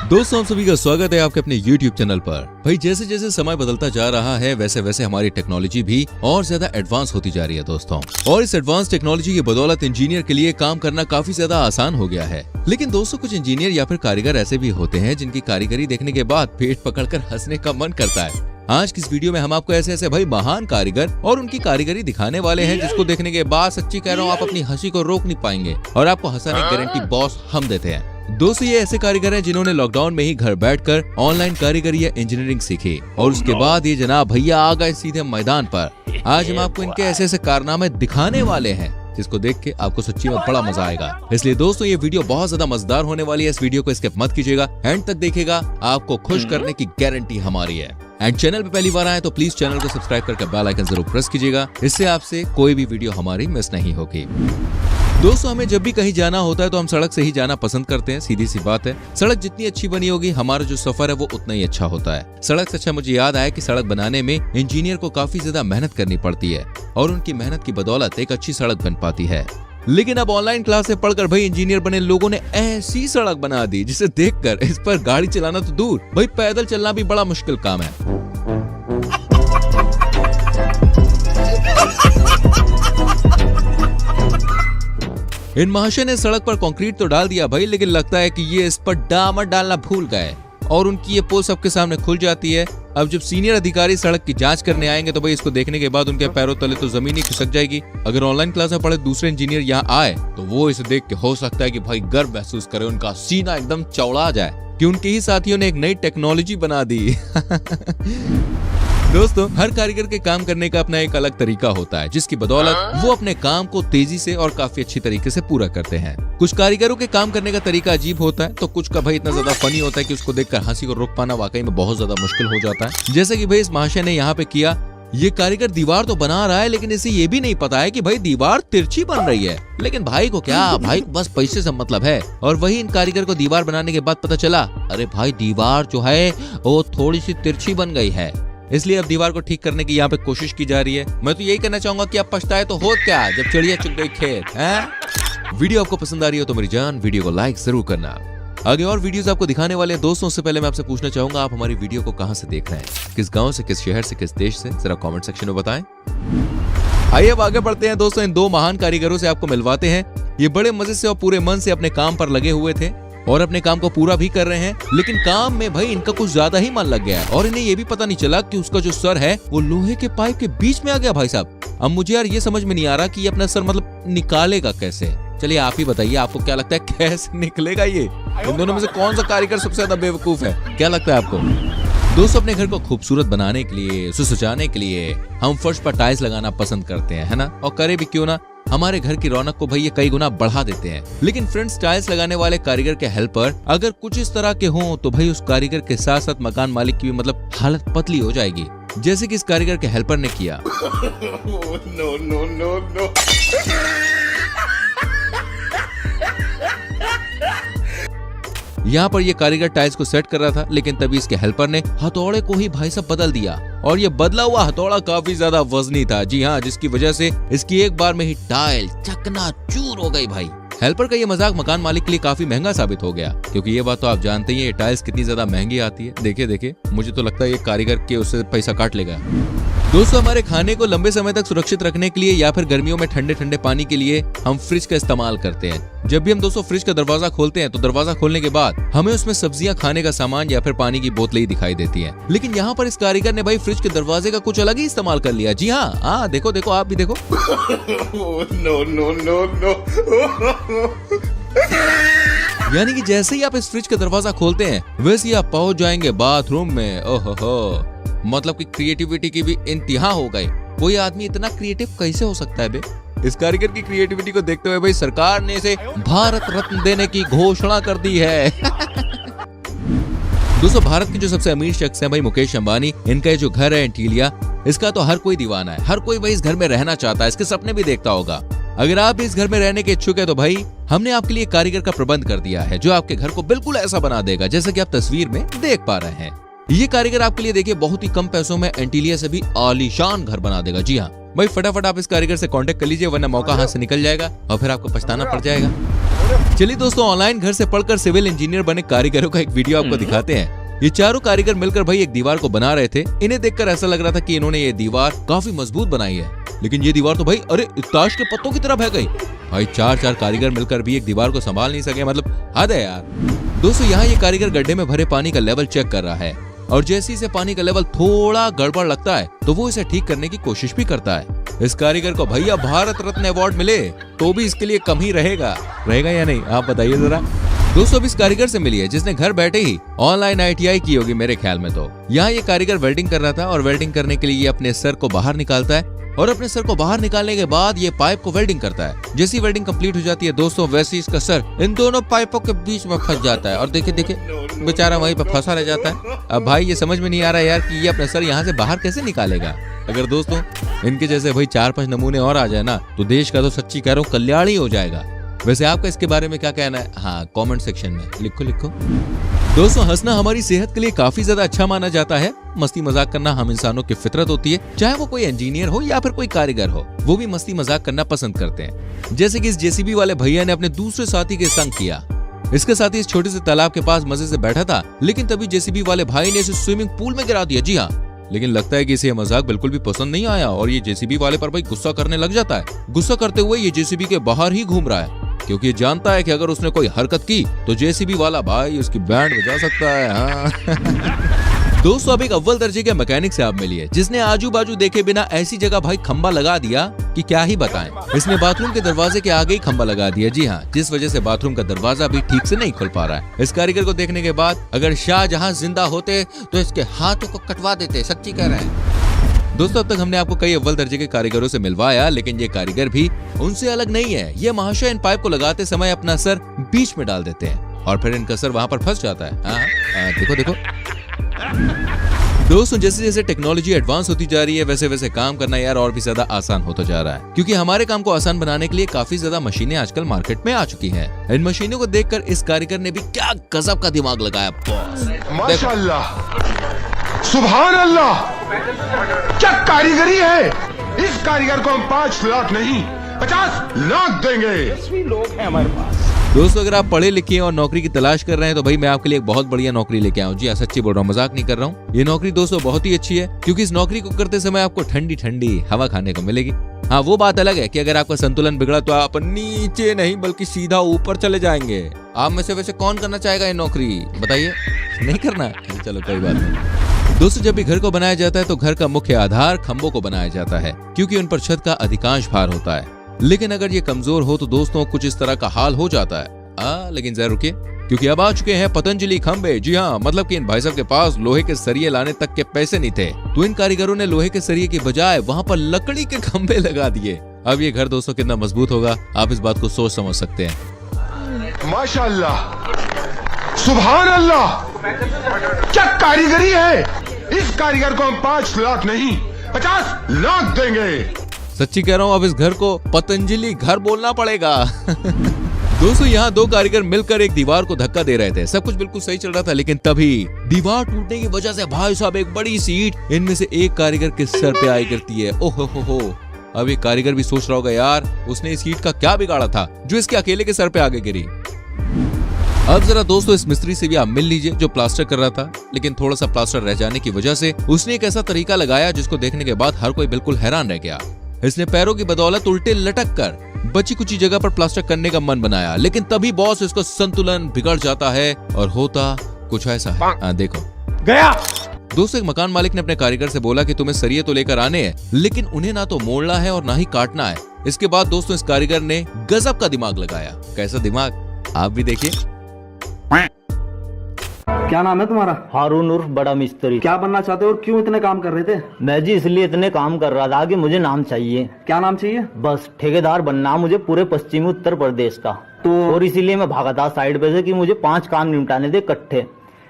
दोस्तों आप सभी का स्वागत है आपके अपने YouTube चैनल पर। भाई जैसे जैसे समय बदलता जा रहा है वैसे वैसे हमारी टेक्नोलॉजी भी और ज्यादा एडवांस होती जा रही है दोस्तों। और इस एडवांस टेक्नोलॉजी की बदौलत इंजीनियर के लिए काम करना काफी ज्यादा आसान हो गया है। लेकिन दोस्तों कुछ इंजीनियर या फिर कारीगर ऐसे भी होते हैं जिनकी कारीगरी देखने के बाद पेट पकड़कर हंसने का मन करता है। आज की इस वीडियो में हम आपको ऐसे ऐसे भाई महान कारीगर और उनकी कारीगरी दिखाने वाले हैं जिसको देखने के बाद सच्ची कह रहा हूँ आप अपनी हंसी को रोक नहीं पाएंगे और आपको हंसाने की गारंटी बॉस हम देते हैं। दोस्तों ये ऐसे कारीगर हैं जिन्होंने लॉकडाउन में ही घर बैठकर ऑनलाइन कारीगरी या इंजीनियरिंग सीखी और उसके बाद ये जनाब भैया आ गए सीधे मैदान पर। आज हम आपको इनके ऐसे ऐसे कारनामे दिखाने वाले हैं जिसको देख के आपको सच्ची में बड़ा मजा आएगा। इसलिए दोस्तों ये वीडियो बहुत ज्यादा मजेदार होने वाली है। इस वीडियो को स्किप मत कीजिएगा, एंड तक देखिएगा, आपको खुश करने की गारंटी हमारी है। एंड चैनल पे पहली बार आए तो प्लीज चैनल को सब्सक्राइब करके बेल आइकन जरूर प्रेस कीजिएगा, इससे आपसे कोई भी वीडियो हमारी मिस नहीं होगी। दोस्तों हमें जब भी कहीं जाना होता है तो हम सड़क से ही जाना पसंद करते हैं, सीधी सी बात है। सड़क जितनी अच्छी बनी होगी हमारा जो सफर है वो उतना ही अच्छा होता है। सड़क से अच्छा मुझे याद आया कि सड़क बनाने में इंजीनियर को काफी ज्यादा मेहनत करनी पड़ती है और उनकी मेहनत की बदौलत एक अच्छी सड़क बन पाती है। लेकिन अब ऑनलाइन क्लास से पढ़कर भाई इंजीनियर बने लोगों ने ऐसी सड़क बना दी जिसे देखकर इस पर गाड़ी चलाना तो दूर, भाई पैदल चलना भी बड़ा मुश्किल काम है। इन महाशय ने सड़क पर कंक्रीट तो डाल दिया भाई, लेकिन लगता है कि ये इस पर डामर डालना भूल गए और उनकी ये पोल सबके सामने खुल जाती है। अब जब सीनियर अधिकारी सड़क की जांच करने आएंगे तो भाई इसको देखने के बाद उनके पैरों तले तो जमीन ही खिसक जाएगी। अगर ऑनलाइन क्लास में पढ़े दूसरे इंजीनियर यहाँ आए तो वो इसे देख के हो सकता है कि भाई गर्व महसूस करे, उनका सीना एकदम चौड़ा जाए कि उनके ही साथियों ने एक नई टेक्नोलॉजी बना दी। दोस्तों हर कारीगर के काम करने का अपना एक अलग तरीका होता है जिसकी बदौलत वो अपने काम को तेजी से और काफी अच्छी तरीके से पूरा करते हैं। कुछ कारीगरों के काम करने का तरीका अजीब होता है तो कुछ का भाई इतना ज्यादा फनी होता है कि उसको देखकर हंसी को रोक पाना वाकई में बहुत ज्यादा मुश्किल हो जाता है। जैसे कि भाई इस महाशय ने यहाँ पे किया, ये कारीगर दीवार तो बना रहा है लेकिन इसे ये भी नहीं पता है कि भाई दीवार तिरछी बन रही है। लेकिन भाई को क्या, भाई को बस पैसे से मतलब है। और वही इन कारीगर को दीवार बनाने के बाद पता चला, अरे भाई दीवार जो है वो थोड़ी सी तिरछी बन गई है, इसलिए अब दीवार को ठीक करने की यहाँ पे कोशिश की जा रही है। मैं तो यही कहना चाहूंगा कि अब पछताए तो हो क्या जब चिड़िया चुग गई खेत है। वीडियो आपको पसंद आ रही हो तो मेरी जान वीडियो को लाइक जरूर करना। आगे और वीडियोस आपको दिखाने वाले हैं दोस्तों। उससे पहले मैं आपसे पूछना चाहूंगा आप हमारी वीडियो को कहां से देख रहे हैं, किस गांव से, किस शहर से, किस देश से, जरा कमेंट सेक्शन में बताएं। आइए अब आगे बढ़ते हैं दोस्तों, इन दो महान कारीगरों से आपको मिलवाते हैं। ये बड़े मजे से और पूरे मन से अपने काम पर लगे हुए थे और अपने काम को पूरा भी कर रहे हैं, लेकिन काम में भाई इनका कुछ ज्यादा ही मन लग गया है और इन्हें ये भी पता नहीं चला कि उसका जो सर है वो लोहे के पाइप के बीच में आ गया। भाई साहब अब मुझे यार ये समझ में नहीं आ रहा कि ये अपना सर मतलब निकालेगा कैसे। चलिए आप ही बताइए, आपको क्या लगता है कैसे निकलेगा ये? इन दोनों में से कौन सा कारीगर सबसे ज्यादा बेवकूफ है, क्या लगता है आपको? दोस्तों अपने घर को खूबसूरत बनाने के लिए, उसे सजाने के लिए हम फर्श पर टाइल्स लगाना पसंद करते हैं, है ना? और करे भी क्यों ना, हमारे घर की रौनक को भाई ये कई गुना बढ़ा देते हैं। लेकिन फ्रेंड्स टाइल्स लगाने वाले कारीगर के हेल्पर अगर कुछ इस तरह के हों तो भाई उस कारीगर के साथ साथ मकान मालिक की भी मतलब हालत पतली हो जाएगी, जैसे कि इस कारीगर के हेल्पर ने किया। No, no, no, no. यहाँ पर ये कारीगर टाइल्स को सेट कर रहा था, लेकिन तभी इसके हेल्पर ने हथौड़े को ही भाई साहब बदल दिया और ये बदला हुआ हथौड़ा काफी ज्यादा वजनी था। जी हाँ, जिसकी वजह से इसकी एक बार में ही टाइल चकनाचूर हो गई। भाई हेल्पर का ये मजाक मकान मालिक के लिए काफी महंगा साबित हो गया, क्योंकि ये बात तो आप जानते ही हैं टाइल्स कितनी ज्यादा महंगी आती है। देखिए देखिए, मुझे तो लगता है ये कारीगर के उससे पैसा काट लेगा। दोस्तों हमारे खाने को लंबे समय तक सुरक्षित रखने के लिए या फिर गर्मियों में ठंडे ठंडे पानी के लिए हम फ्रिज का इस्तेमाल करते हैं। जब भी हम दोस्तों फ्रिज का दरवाजा खोलते हैं तो दरवाजा खोलने के बाद हमें उसमें सब्जियां, खाने का सामान या फिर पानी की बोतलें ही दिखाई देती हैं। लेकिन यहाँ पर इस कारीगर ने भाई फ्रिज के दरवाजे का कुछ अलग ही इस्तेमाल कर लिया। जी हाँ, देखो देखो, आप भी देखो। No, no, no, no. यानी कि जैसे ही आप इस फ्रिज का दरवाजा खोलते हैं वैसे ही आप पहुंच जाएंगे बाथरूम में। ओहो, मतलब कि क्रिएटिविटी की भी इंतहा हो गई। कोई आदमी इतना क्रिएटिव कैसे हो सकता है बे? इस कारीगर की क्रिएटिविटी को देखते हुए भाई सरकार ने इसे भारत रत्न देने की घोषणा कर दी है। दोस्तों भारत के जो सबसे अमीर शख्स हैं भाई मुकेश अंबानी, इनका ये जो घर है एंटीलिया, इसका तो हर कोई दीवाना है। हर कोई भाई इस घर में रहना चाहता है, इसके सपने भी देखता होगा। अगर आप इस घर में रहने के इच्छुक है तो भाई हमने आपके लिए कारीगर का प्रबंध कर दिया है जो आपके घर को बिल्कुल ऐसा बना देगा जैसा कि आप तस्वीर में देख पा रहे हैं। ये कारीगर आपके लिए देखिए बहुत ही कम पैसों में एंटीलिया से भी आलीशान घर बना देगा। जी हाँ भाई, फटाफट आप इस कारीगर से कांटेक्ट कर लीजिए, वरना मौका हाथ से निकल जाएगा और फिर आपको पछताना पड़ जाएगा। चलिए दोस्तों, ऑनलाइन घर से पढ़कर सिविल इंजीनियर बने कारीगरों का एक वीडियो आपको दिखाते हैं। ये चारों कारीगर मिलकर भाई एक दीवार को बना रहे थे। इन्हें देखकर ऐसा लग रहा था कि इन्होंने ये दीवार काफी मजबूत बनाई है, लेकिन ये दीवार तो भाई अरे ताश के पत्तों की तरह बह गई। भाई चार कारीगर मिलकर भी एक दीवार को संभाल नहीं सके, मतलब हद है यार। दोस्तों यहाँ ये कारीगर गड्ढे में भरे पानी का लेवल चेक कर रहा है और जैसे ही इसे पानी का लेवल थोड़ा गड़बड़ लगता है तो वो इसे ठीक करने की कोशिश भी करता है। इस कारीगर को भैया भारत रत्न अवार्ड मिले तो भी इसके लिए कम ही रहेगा या नहीं, आप बताइए जरा। दोस्तों अब इस कारीगर से मिलिए जिसने घर बैठे ही ऑनलाइन ITI की होगी मेरे ख्याल में। तो यहाँ ये कारीगर वेल्डिंग कर रहा था और वेल्डिंग करने के लिए ये अपने सर को बाहर निकालता है और अपने सर को बाहर निकालने के बाद ये पाइप को वेल्डिंग करता है। जैसी वेल्डिंग कंप्लीट हो जाती है दोस्तों, वैसे इसका सर इन दोनों पाइपों के बीच में फंस जाता है और देखिए बेचारा वहीं पे फंसा रह जाता है। अब भाई ये समझ में नहीं आ रहा यार कि ये अपने सर यहाँ से बाहर कैसे निकालेगा। अगर दोस्तों इनके जैसे भाई 4-5 नमूने और आ जाए ना तो देश का तो सच्ची कह रहा हूँ कल्याण ही हो जाएगा। वैसे आपका इसके बारे में क्या कहना है? हाँ कमेंट सेक्शन में लिखो। दोस्तों हंसना हमारी सेहत के लिए काफी ज्यादा अच्छा माना जाता है। मस्ती मजाक करना हम इंसानों की फितरत होती है, चाहे वो कोई इंजीनियर हो या फिर कोई कारीगर हो, वो भी मस्ती मजाक करना पसंद करते हैं। जैसे कि इस JCB वाले भैया ने अपने दूसरे साथी के संग किया। इसके साथी इस छोटे से तालाब के पास मजे से बैठा था, लेकिन तभी JCB वाले भाई ने इसे स्विमिंग पूल में गिरा दिया। जी हाँ, लेकिन लगता है कि इसे मजाक बिल्कुल भी पसंद नहीं आया और ये JCB वाले पर भाई गुस्सा करने लग जाता है। गुस्सा करते हुए ये JCB के बाहर ही घूम रहा है, क्योंकि जानता है कि अगर उसने कोई हरकत की तो JCB वाला भाई उसकी बैंड बजा सकता है। हाँ। दोस्तों अब एक अव्वल दर्जे के मैकेनिक से आप मिलिए जिसने आजू बाजू देखे बिना ऐसी जगह भाई खंबा लगा दिया कि क्या ही बताएं। इसने बाथरूम के दरवाजे के आगे ही खंबा लगा दिया। जी हाँ, जिस वजह से बाथरूम का दरवाजा भी ठीक से नहीं खुल पा रहा है। इस कारीगर को देखने के बाद अगर शाहजहां जिंदा होते तो इसके हाथों को कटवा देते, सच्ची कह रहे हैं। दोस्तों अब तक हमने आपको कई अव्वल दर्जे के कारीगरों से मिलवाया, लेकिन ये कारीगर भी उनसे अलग नहीं है। ये महाशय इन पाइप को लगाते समय अपना सर बीच में डाल देते हैं और फिर इनका सर वहां पर फंस जाता है। देखो। दोस्तों जैसे जैसे टेक्नोलॉजी एडवांस होती जा रही है वैसे वैसे काम करना यार और भी ज्यादा आसान होता जा रहा है, क्योंकि हमारे काम को आसान बनाने के लिए काफी ज्यादा मशीनें आजकल मार्केट में आ चुकी हैं। इन मशीनों को देखकर इस कारीगर ने भी क्या गजब का दिमाग लगाया। माशाअल्लाह, सुभान अल्लाह, क्या कारीगरी है। इस कारीगर को हम 5 लाख नहीं 50 लाख देंगे। लोग हैं हमारे पास। दोस्तों अगर आप पढ़े लिखे और नौकरी की तलाश कर रहे हैं तो भाई मैं आपके लिए एक बहुत बढ़िया नौकरी लेके आया हूँ। जी सच्ची बोल रहा हूँ, मजाक नहीं कर रहा हूँ। ये नौकरी दोस्तों बहुत ही अच्छी है, क्योंकि इस नौकरी को करते समय आपको ठंडी ठंडी हवा खाने को मिलेगी। हाँ वो बात अलग है कि अगर आपका संतुलन बिगड़ा तो आप नीचे नहीं बल्कि सीधा ऊपर चले जाएंगे। आप में से वैसे कौन करना चाहेगा ये नौकरी, बताइए? नहीं करना? चलो कोई बात नहीं। दोस्तों जब भी घर को बनाया जाता है तो घर का मुख्य आधार खंभों को बनाया जाता है, क्योंकि उन पर छत का अधिकांश भार होता है। लेकिन अगर ये कमजोर हो तो दोस्तों कुछ इस तरह का हाल हो जाता है। लेकिन जरा रुकिए, क्योंकि अब आ चुके हैं पतंजलि खंबे। जी हाँ, मतलब कि इन भाई साहब के पास लोहे के सरिये लाने तक के पैसे नहीं थे, तो इन कारीगरों ने लोहे के सरिये की बजाय वहाँ पर लकड़ी के खंबे लगा दिए। अब ये घर दोस्तों कितना मजबूत होगा आप इस बात को सोच समझ सकते हैं। माशाअल्लाह, सुभान अल्लाह, क्या कारीगरी है। इस कारीगर को हम 5 लाख नहीं 50 लाख देंगे। सच्ची कह रहा हूँ, अब इस घर को पतंजलि घर बोलना पड़ेगा। दोस्तों यहाँ 2 कारीगर मिलकर एक दीवार को धक्का दे रहे थे। सब कुछ बिल्कुल सही चल रहा था, लेकिन तभी दीवार टूटने की वजह से भाई साहब एक बड़ी सी ईंट इनमें से एक कारीगर के सर पे आई गिरती है। ओहो हो। अब ये कारीगर भी सोच रहा होगा यार उसने इस ईंट का क्या बिगाड़ा था जो इसके अकेले के सर पे आगे गिरी। अब जरा दोस्तों इस मिस्त्री से भी आप मिल लीजिए जो प्लास्टर कर रहा था, लेकिन थोड़ा सा प्लास्टर रह जाने की वजह से उसने एक ऐसा तरीका लगाया जिसको देखने के बाद हर कोई बिल्कुल हैरान रह गया। इसने पैरों की बदौलत उल्टे लटक कर बची कुची जगह पर प्लास्टर करने का मन बनाया, लेकिन तभी बॉस इसका संतुलन बिगड़ जाता है और होता कुछ ऐसा है। देखो गया। दोस्तों एक मकान मालिक ने अपने कारीगर से बोला कि तुम्हें सरिये तो लेकर आने हैं, लेकिन उन्हें ना तो मोड़ना है और ना ही काटना है। इसके बाद दोस्तों इस कारीगर ने गजब का दिमाग लगाया। कैसा दिमाग आप भी देखिए। क्या नाम है तुम्हारा? हारून उर्फ बड़ा मिस्त्री। क्या बनना चाहते हो और क्यों इतने काम कर रहे थे? मैं जी इसलिए इतने काम कर रहा था कि मुझे नाम चाहिए। क्या नाम चाहिए? बस ठेकेदार बनना मुझे पूरे पश्चिमी उत्तर प्रदेश का। तो और इसीलिए मैं भागा था साइड पे से कि मुझे 5 काम निपटाने थे इकट्ठे।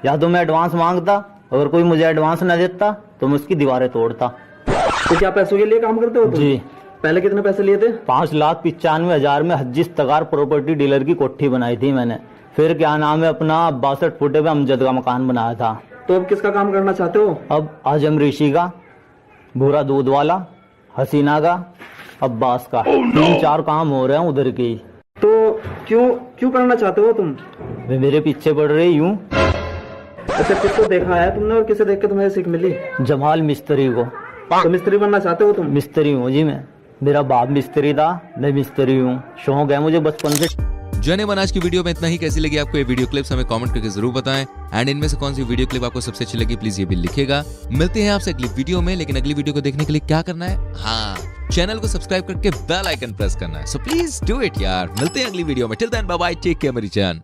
या तो मैं एडवांस मांगता, अगर कोई मुझे एडवांस न देता तो मैं उसकी दीवारें तोड़ता। तो क्या पैसों के लिए काम करते हो तुम? जी। पहले कितने पैसे लिए थे? 5,95,000 में हज्जिस तगार प्रॉपर्टी डीलर की कोठी बनाई थी मैंने। फिर क्या नाम है अपना 62 फुटे पे अमजद का मकान बनाया था। तो अब किसका काम करना चाहते हो? अब आजम ऋषि का, भूरा दूध वाला, हसीना का, अब्बास का। 3-4 काम हो रहे हैं उधर के ही। तो क्यों क्यों करना चाहते हो तुम? वे मेरे पीछे पड़ रहे यूं। अच्छा, किसको देखा है तुमने और किसे देख के तुम्हें सीख मिली? जमाल मिस्त्री को। तो मिस्त्री बनना चाहते हो तुम? मिस्त्री हूँ जी मैं। मेरा बाप मिस्त्री था, मैं मिस्त्री हूँ। शौक है मुझे बचपन से। जनेब, आज की वीडियो में इतना ही। कैसी लगी आपको ये वीडियो क्लिप्स हमें कमेंट करके जरूर बताएं। एंड इनमें से कौन सी वीडियो क्लिप आपको सबसे अच्छी लगी प्लीज ये भी लिखिएगा। मिलते हैं आपसे अगली वीडियो में, लेकिन अगली वीडियो को देखने के लिए क्या करना है? हाँ, चैनल को सब्सक्राइब करके बेल आइकन प्रेस करना है। सो प्लीज डू इट यार। मिलते हैं अगली वीडियो में। Till then bye bye, take care मेरी जान।